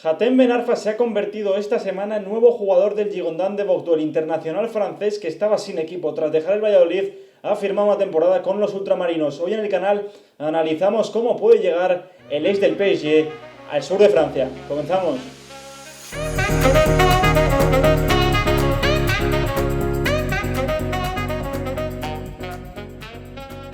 Hatem Ben Arfa se ha convertido esta semana en nuevo jugador del Girondins de Bordeaux. El internacional francés, que estaba sin equipo tras dejar el Valladolid, ha firmado una temporada con los ultramarinos. Hoy en el canal analizamos cómo puede llegar el ex del PSG al sur de Francia. Comenzamos.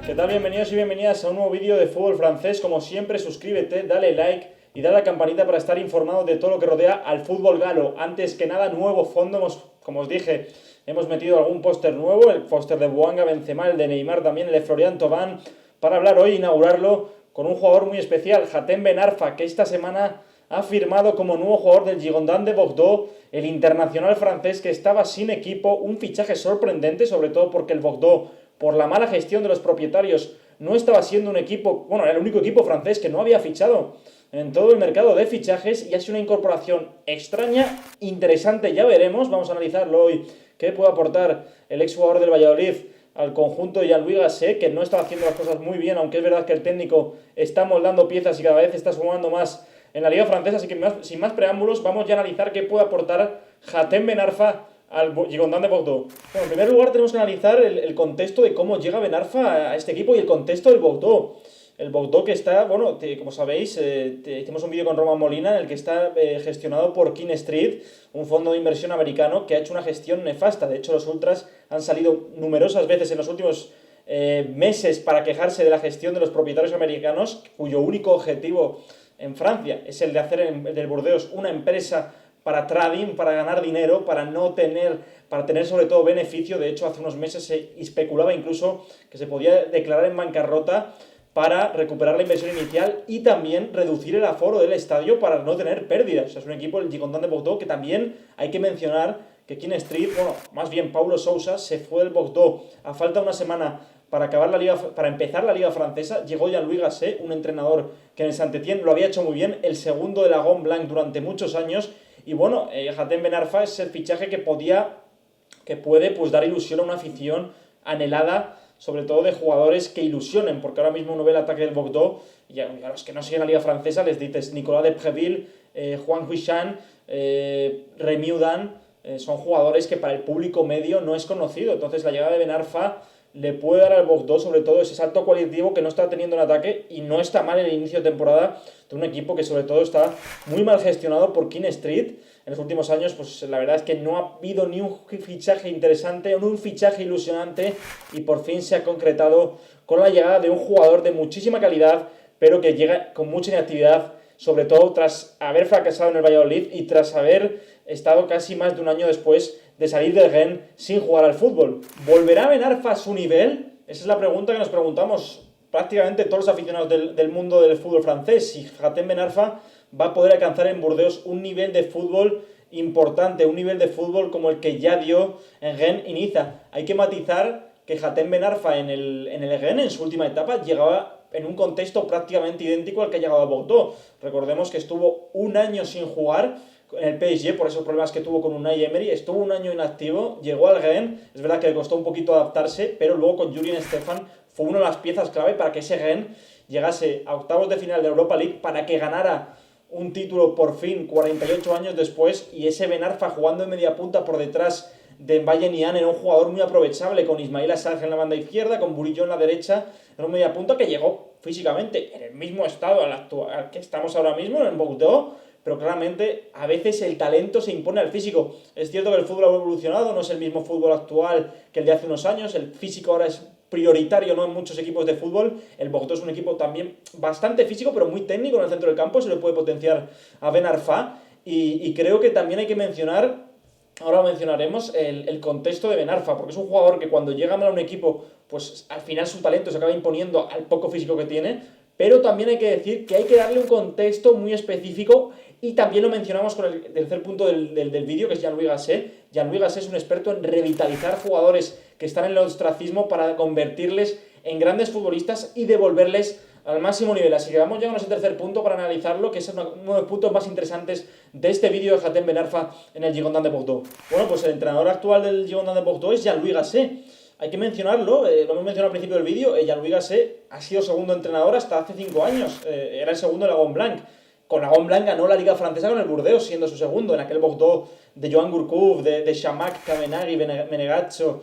¿Qué tal? Bienvenidos y bienvenidas a un nuevo vídeo de fútbol francés. Como siempre, suscríbete, dale like y dale a la campanita para estar informado de todo lo que rodea al fútbol galo. Antes que nada, nuevo fondo, como os dije, hemos metido algún póster nuevo, el póster de Bouanga, Benzema, el de Neymar también, el de Florian Thauvin, para hablar hoy, inaugurarlo con un jugador muy especial, Hatem Ben Arfa, que esta semana ha firmado como nuevo jugador del Girondins de Bordeaux, el internacional francés que estaba sin equipo, un fichaje sorprendente, sobre todo porque el Bordeaux, por la mala gestión de los propietarios, no estaba siendo un equipo, bueno, era el único equipo francés que no había fichado en todo el mercado de fichajes y ha sido una incorporación extraña, interesante, ya veremos, vamos a analizarlo hoy, qué puede aportar el exjugador del Valladolid al conjunto de Jean-Louis Gasset, que no estaba haciendo las cosas muy bien, aunque es verdad que el técnico está moldando piezas y cada vez está sumando más en la liga francesa, así que sin más preámbulos, vamos ya a analizar qué puede aportar Hatem Ben Arfa al Girondins de Bordeaux. Bueno, en primer lugar tenemos que analizar el contexto de cómo llega Ben Arfa a este equipo y el contexto del Bordeaux. El Bordeaux que está, bueno, como sabéis, hicimos un vídeo con Roman Molina en el que está gestionado por King Street, un fondo de inversión americano que ha hecho una gestión nefasta. De hecho, los ultras han salido numerosas veces en los últimos meses para quejarse de la gestión de los propietarios americanos, cuyo único objetivo en Francia es el de hacer del Bordeaux una empresa para trading, para ganar dinero, para tener sobre todo beneficio. De hecho, hace unos meses se especulaba incluso que se podía declarar en bancarrota para recuperar la inversión inicial y también reducir el aforo del estadio para no tener pérdidas. O sea, es un equipo, el Girondins de Bordeaux, que también hay que mencionar que King Street, bueno, más bien Paulo Sousa, se fue del Bordeaux a falta de una semana para empezar la liga francesa. Llegó Jean-Louis Gasset, un entrenador que en el Saint-Étienne lo había hecho muy bien, el segundo de la Gon Blanc durante muchos años. Y bueno, Hatem Ben Arfa es el fichaje que puede pues dar ilusión a una afición anhelada, sobre todo de jugadores que ilusionen, porque ahora mismo uno ve el ataque del Bordeaux y a los que no siguen la liga francesa les dices Nicolas Depreville, Juan Huichan, Rémi Udan, son jugadores que para el público medio no es conocido. Entonces la llegada de Ben Arfa le puede dar al Bordeaux sobre todo ese salto cualitativo que no está teniendo en ataque, y no está mal en el inicio de temporada de un equipo que sobre todo está muy mal gestionado por King Street. En los últimos años, pues la verdad es que no ha habido ni un fichaje interesante, ni un fichaje ilusionante, y por fin se ha concretado con la llegada de un jugador de muchísima calidad, pero que llega con mucha inactividad, sobre todo tras haber fracasado en el Valladolid y tras haber estado casi más de un año después de salir del Rennes sin jugar al fútbol. ¿Volverá Ben Arfa a su nivel? Esa es la pregunta que nos preguntamos prácticamente todos los aficionados del mundo del fútbol francés. Si Hatem Ben Arfa va a poder alcanzar en Burdeos un nivel de fútbol importante, un nivel de fútbol como el que ya dio en Rennes y Niza. Hay que matizar que Hatem Ben Arfa en el Rennes, en su última etapa, llegaba en un contexto prácticamente idéntico al que ha llegado a Bordeaux. Recordemos que estuvo un año sin jugar en el PSG por esos problemas que tuvo con Unai Emery, estuvo un año inactivo, llegó al Rennes, es verdad que le costó un poquito adaptarse, pero luego con Julien Stéphan fue una de las piezas clave para que ese Rennes llegase a octavos de final de Europa League, para que ganara un título por fin 48 años después, y ese Ben Arfa jugando en media punta por detrás de Mbaye Niang era un jugador muy aprovechable, con Ismail Assar en la banda izquierda, con Burillo en la derecha, era un media punta que llegó físicamente en el mismo estado al que estamos ahora mismo, en Bordeaux, pero claramente a veces el talento se impone al físico. Es cierto que el fútbol ha evolucionado, no es el mismo fútbol actual que el de hace unos años, el físico ahora es prioritario, ¿no?, en muchos equipos de fútbol. El Bordeaux es un equipo también bastante físico, pero muy técnico en el centro del campo, se le puede potenciar a Ben Arfa, y creo que también hay que mencionar, ahora mencionaremos, el contexto de Ben Arfa, porque es un jugador que cuando llega a un equipo, pues al final su talento se acaba imponiendo al poco físico que tiene, pero también hay que decir que hay que darle un contexto muy específico, y también lo mencionamos con el tercer punto del vídeo, que es Jean-Louis Gasset. Jean-Louis Gasset es un experto en revitalizar jugadores que están en el ostracismo para convertirles en grandes futbolistas y devolverles al máximo nivel. Así que vamos ya a ese tercer punto para analizarlo, que es uno de los puntos más interesantes de este vídeo de Hatem Ben Arfa en el Girondins de Bordeaux. Bueno, pues el entrenador actual del Girondins de Bordeaux es Jean-Louis Gasset. Hay que mencionarlo, lo hemos mencionado al principio del vídeo, Jean-Louis Gasset ha sido segundo entrenador hasta hace 5 años, era el segundo de la Gon Blanc. con Lagon Blanc ganó la Liga Francesa con el Burdeos, siendo su segundo, en aquel Bordeaux de Joan Gourcuff, de Chamac, Kamenagui, Menegacho,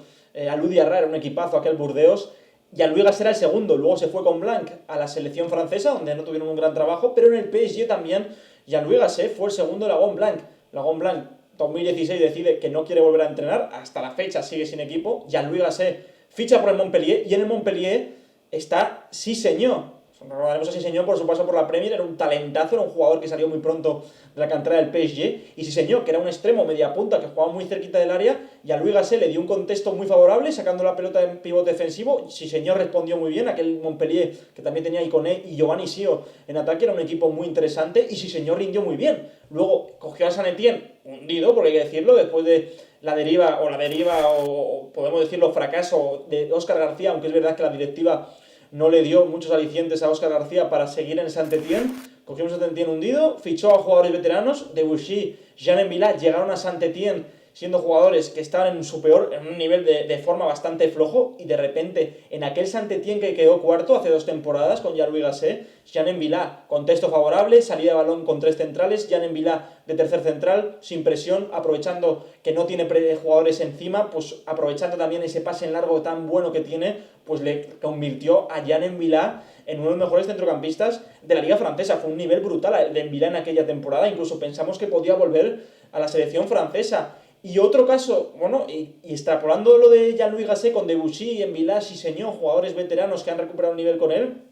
Alou Diarra, era un equipazo aquel Burdeos. Jean-Louis Gasset era el segundo, luego se fue con Blanc a la selección francesa, donde no tuvieron un gran trabajo, pero en el PSG también Jean-Louis Gasset fue el segundo de Lagon Blanc. Lagon Blanc 2016 decide que no quiere volver a entrenar, hasta la fecha sigue sin equipo. Jean-Louis Gasset ficha por el Montpellier y en el Montpellier está Señor. Recordaremos a Señor por su paso por la Premier, era un talentazo, era un jugador que salió muy pronto de la cantera del PSG, y Señor, que era un extremo media punta que jugaba muy cerquita del área, y a Louis Gasset le dio un contexto muy favorable sacando la pelota en pivote defensivo. Señor respondió muy bien, aquel Montpellier que también tenía Iconé y Giovanni Sio en ataque, era un equipo muy interesante, y Señor rindió muy bien. Luego cogió a Saint Etienne hundido, porque hay que decirlo, después de la deriva o podemos decirlo fracaso de Óscar García, aunque es verdad que la directiva no le dio muchos alicientes a Óscar García para seguir en Saint Etienne. Cogimos a Saint Etienne hundido, fichó a jugadores veteranos, Debuchy, Jean Vila, llegaron a Saint Etienne siendo jugadores que estaban en un nivel de forma bastante flojo, y de repente en aquel Saint Etienne que quedó cuarto hace 2 temporadas con Jean-Louis Gasset, Jean Vila, contexto favorable, salida de balón con 3 centrales, Jean Vila de tercer central, sin presión, aprovechando que no tiene jugadores encima, pues aprovechando también ese pase en largo tan bueno que tiene, pues le convirtió a Jean Vila en uno de los mejores centrocampistas de la Liga Francesa. Fue un nivel brutal el de Vila en aquella temporada, incluso pensamos que podía volver a la selección francesa. Y otro caso, bueno, y extrapolando lo de Jean-Louis Gasset con Debuchy, Envilás y Señor, jugadores veteranos que han recuperado un nivel con él,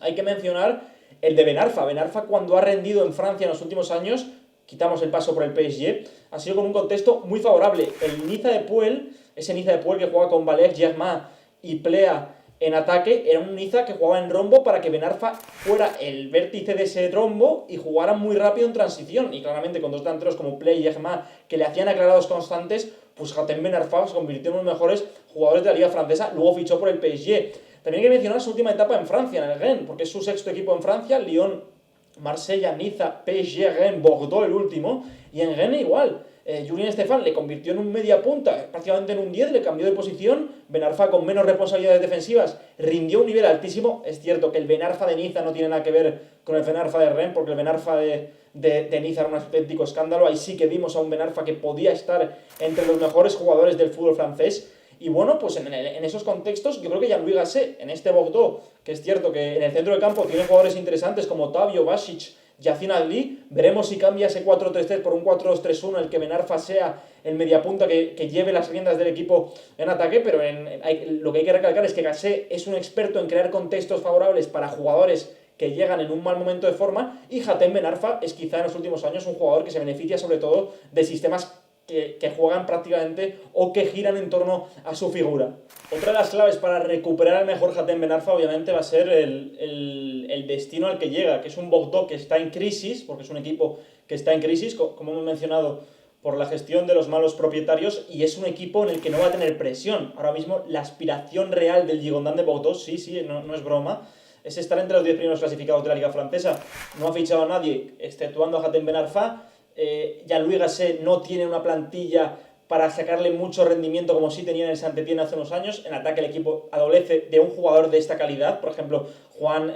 hay que mencionar el de Ben Arfa. Ben Arfa, cuando ha rendido en Francia en los últimos años, quitamos el paso por el PSG, ha sido con un contexto muy favorable. El Niza de Puel, ese Niza de Puel que juega con Valère, Germain y Plea en ataque, era un Niza que jugaba en rombo para que Ben Arfa fuera el vértice de ese rombo y jugara muy rápido en transición. Y claramente con dos delanteros como Plea y Germain que le hacían aclarados constantes, pues Hatem Ben Arfa se convirtió en uno de los mejores jugadores de la Liga Francesa. Luego fichó por el PSG. También hay que mencionar su última etapa en Francia, en el Rennes, porque es su sexto equipo en Francia: Lyon, Marsella, Niza, PSG, Rennes, Bordeaux el último. Y en Rennes igual. Julien Stéphan le convirtió en un media punta, prácticamente en un 10, le cambió de posición. Ben Arfa, con menos responsabilidades defensivas, rindió un nivel altísimo. Es cierto que el Ben Arfa de Niza no tiene nada que ver con el Ben Arfa de Rennes, porque el Ben Arfa de Niza era un auténtico escándalo. Ahí sí que vimos a un Ben Arfa que podía estar entre los mejores jugadores del fútbol francés. Y bueno, pues en esos contextos, yo creo que Jean-Louis Gasset, en este Bordeaux, que es cierto que en el centro del campo tiene jugadores interesantes como Tavio, Basic, Yacine Adli, veremos si cambia ese 4-3-3 por un 4-2-3-1, el que Ben Arfa sea el mediapunta que lleve las riendas del equipo en ataque, pero lo que hay que recalcar es que Gasset es un experto en crear contextos favorables para jugadores que llegan en un mal momento de forma, y Hatem Ben Arfa es quizá en los últimos años un jugador que se beneficia sobre todo de sistemas que juegan prácticamente o que giran en torno a su figura. Otra de las claves para recuperar al mejor Hatem Ben Arfa obviamente va a ser el destino al que llega, que es un Bordeaux que está en crisis, porque es un equipo que está en crisis, como hemos mencionado, por la gestión de los malos propietarios, y es un equipo en el que no va a tener presión. Ahora mismo la aspiración real del Girondin de Bordeaux, sí, no es broma, es estar entre los 10 primeros clasificados de la Liga Francesa. No ha fichado a nadie, exceptuando a Hatem Ben Arfa. Jean-Louis Gasset no tiene una plantilla para sacarle mucho rendimiento como sí tenía en el Saint-Étienne hace unos años. En ataque el equipo adolece de un jugador de esta calidad, por ejemplo Juan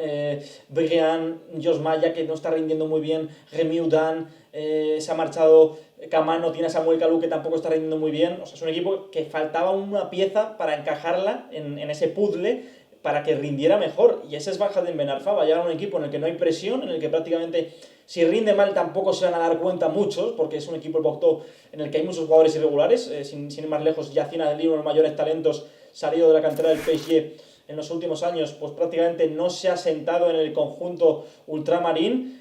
Briand, Jos Maya, que no está rindiendo muy bien, Rémi Udan, se ha marchado Camano, tiene a Samuel Kalou, que tampoco está rindiendo muy bien. O sea, es un equipo que faltaba una pieza para encajarla en ese puzzle para que rindiera mejor, y ese es Hatem Ben Arfa. Va a llegar a un equipo en el que no hay presión, en el que prácticamente si rinde mal tampoco se van a dar cuenta muchos, porque es un equipo, el Bordeaux, en el que hay muchos jugadores irregulares. Sin ir más lejos, Yacine Adli, uno de los mayores talentos salido de la cantera del PSG en los últimos años, pues prácticamente no se ha sentado en el conjunto ultramarino,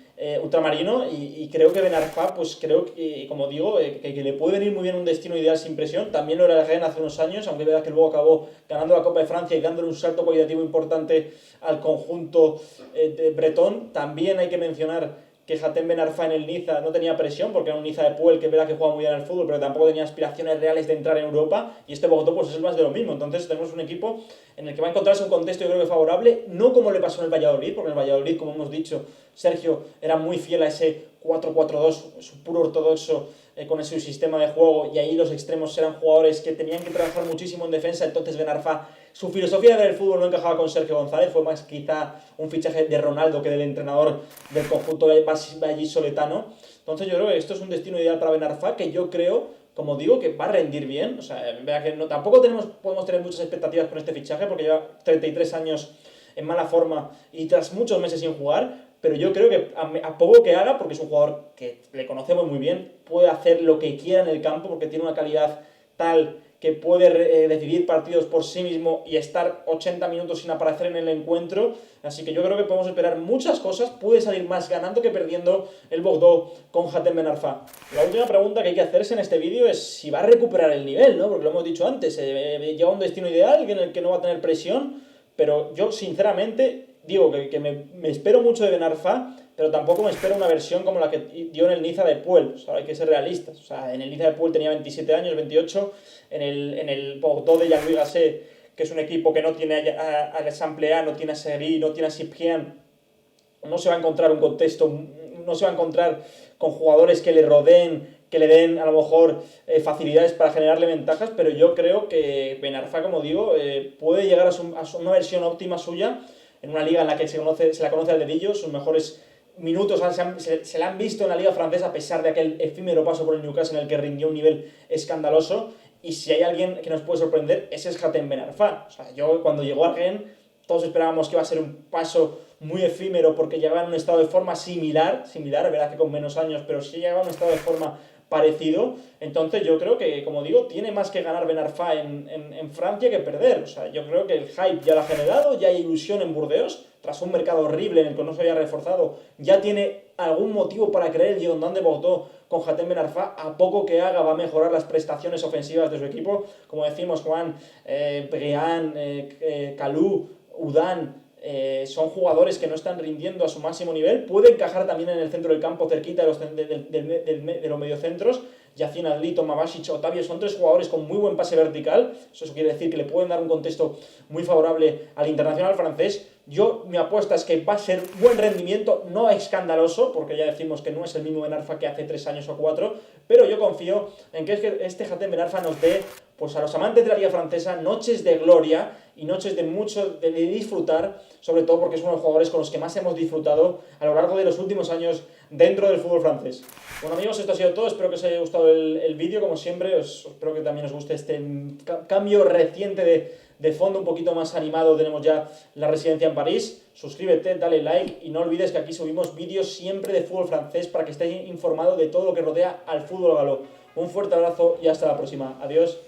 y creo que Ben Arfa, pues creo que, como digo, que le puede venir muy bien un destino ideal sin presión. También lo era el Rennes hace unos años, aunque es verdad que luego acabó ganando la Copa de Francia y dándole un salto cualitativo importante al conjunto de bretón. También hay que mencionar que Hatem Ben Arfa en el Niza no tenía presión, porque era un Niza de Puel que es verdad que juega muy bien al fútbol, pero tampoco tenía aspiraciones reales de entrar en Europa, y este Bogotá pues es más de lo mismo. Entonces tenemos un equipo en el que va a encontrarse un contexto, yo creo que favorable, no como le pasó en el Valladolid, porque en el Valladolid, como hemos dicho, Sergio era muy fiel a ese 4-4-2, es un puro ortodoxo con su sistema de juego, y ahí los extremos eran jugadores que tenían que trabajar muchísimo en defensa. Entonces Ben Arfa, su filosofía de ver el fútbol no encajaba con Sergio González, fue más quizá un fichaje de Ronaldo que del entrenador del conjunto vallisoletano. Entonces yo creo que esto es un destino ideal para Ben Arfa, que yo creo, como digo, que va a rendir bien. O sea, vea que no, tampoco podemos tener muchas expectativas con este fichaje, porque lleva 33 años en mala forma y tras muchos meses sin jugar, pero yo creo que a poco que haga, porque es un jugador que le conocemos muy bien, puede hacer lo que quiera en el campo, porque tiene una calidad tal que puede decidir partidos por sí mismo y estar 80 minutos sin aparecer en el encuentro. Así que yo creo que podemos esperar muchas cosas. Puede salir más ganando que perdiendo el Bordeaux con Hatem Ben Arfa. La última pregunta que hay que hacerse en este vídeo es si va a recuperar el nivel, ¿no? Porque lo hemos dicho antes, llega a un destino ideal en el que no va a tener presión, pero yo sinceramente digo que me espero mucho de Ben Arfa, pero tampoco me espero una versión como la que dio en el Niza de Puel. O sea, hay que ser realistas. O sea, en el Niza de Puel tenía 27 años, 28, en el Bordeaux de Jean-Louis Gasset, que es un equipo que no tiene a Sampleá, no tiene a Seri, no tiene a Cyprien, no se va a encontrar un contexto, no se va a encontrar con jugadores que le rodeen, que le den a lo mejor facilidades para generarle ventajas, pero yo creo que Ben Arfa, como digo, puede llegar a una versión óptima suya en una liga en la que se la conoce al dedillo. Sus mejores minutos se la han visto en la liga francesa, a pesar de aquel efímero paso por el Newcastle en el que rindió un nivel escandaloso. Y si hay alguien que nos puede sorprender, ese es Hatem Ben Arfa. O sea, yo cuando llegó a Rennes, todos esperábamos que iba a ser un paso muy efímero, porque llegaba en un estado de forma similar, verdad que con menos años, pero sí llegaba en un estado de forma parecido. Entonces yo creo que, como digo, tiene más que ganar Ben Arfa en Francia que perder. O sea, yo creo que el hype ya lo ha generado, ya hay ilusión en Burdeos, tras un mercado horrible en el que no se había reforzado, ya tiene algún motivo para creer el Girondin de Bordeaux con Hatem Ben Arfa. A poco que haga va a mejorar las prestaciones ofensivas de su equipo. Como decimos, Juan, Brian, Kalou, Udan, son jugadores que no están rindiendo a su máximo nivel. Puede encajar también en el centro del campo, cerquita de los mediocentros. Yacine Adli, Tomavasic, Otavio, son tres jugadores con muy buen pase vertical. Eso quiere decir que le pueden dar un contexto muy favorable al internacional francés. Mi apuesta es que va a ser buen rendimiento, no escandaloso, porque ya decimos que no es el mismo Ben Arfa que hace 3 años o 4, pero yo confío en que este Hatem Ben Arfa nos dé, pues a los amantes de la liga francesa, noches de gloria y noches de disfrutar, sobre todo porque es uno de los jugadores con los que más hemos disfrutado a lo largo de los últimos años dentro del fútbol francés. Bueno, amigos, esto ha sido todo. Espero que os haya gustado el vídeo, como siempre. Espero que también os guste este cambio reciente de fondo, un poquito más animado. Tenemos ya la residencia en París. Suscríbete, dale like y no olvides que aquí subimos vídeos siempre de fútbol francés para que estéis informados de todo lo que rodea al fútbol galo. Un fuerte abrazo y hasta la próxima. Adiós.